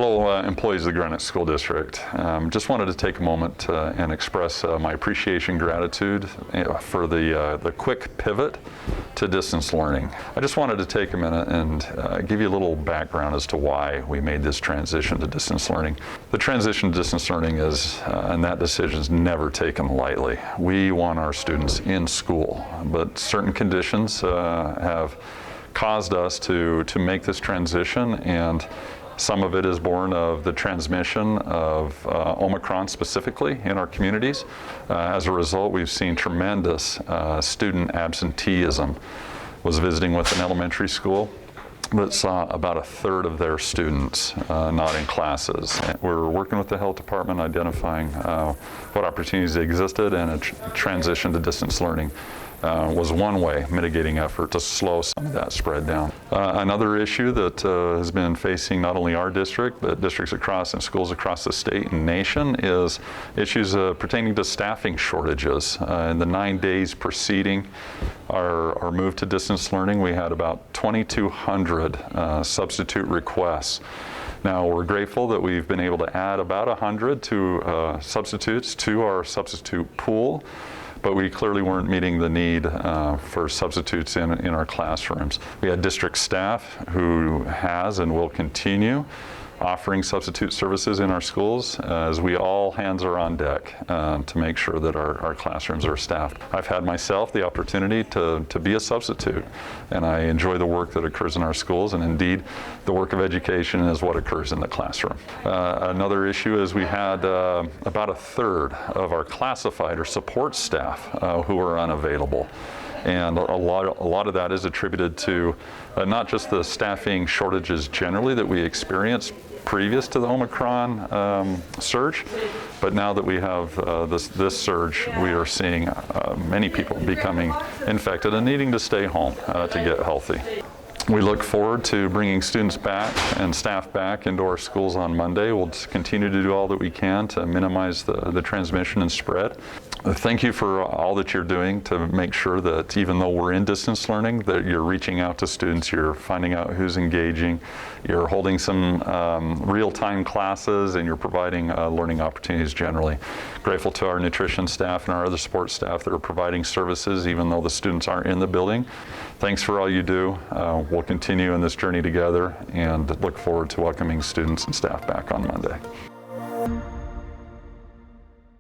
Hello, employees of the Granite School District. Just wanted to take a moment and express my appreciation and gratitude for the quick pivot to distance learning. I just wanted to take a minute and give you a little background as to why we made this transition to distance learning. The transition to distance learning and that decision is never taken lightly. We want our students in school, but certain conditions have caused us to make this transition, and some of it is born of the transmission of Omicron specifically in our communities. As a result, we've seen tremendous student absenteeism. Was visiting with an elementary school that saw about a third of their students not in classes. We're working with the health department, identifying what opportunities existed, and a transition to distance learning was one way, mitigating effort to slow some of that spread down. Another issue that has been facing not only our district, but districts across and schools across the state and nation is issues pertaining to staffing shortages. In the 9 days preceding our move to distance learning, we had about 2,200 substitute requests. Now, we're grateful that we've been able to add about 100 substitutes to our substitute pool, but we clearly weren't meeting the need for substitutes in our classrooms. We had district staff who has and will continue offering substitute services in our schools, as we all hands are on deck to make sure that our classrooms are staffed. I've had myself the opportunity to be a substitute, and I enjoy the work that occurs in our schools, and indeed the work of education is what occurs in the classroom. Another issue is we had about a third of our classified or support staff who are unavailable. And a lot of that is attributed to not just the staffing shortages generally that we experienced previous to the Omicron surge, but now that we have this surge, we are seeing many people becoming infected and needing to stay home to get healthy. We look forward to bringing students back and staff back into our schools on Monday. We'll continue to do all that we can to minimize the transmission and spread. Thank you for all that you're doing to make sure that even though we're in distance learning, that you're reaching out to students, you're finding out who's engaging, you're holding some real-time classes, and you're providing learning opportunities generally. Grateful to our nutrition staff and our other support staff that are providing services even though the students aren't in the building. Thanks for all you do. We'll continue in this journey together and look forward to welcoming students and staff back on Monday.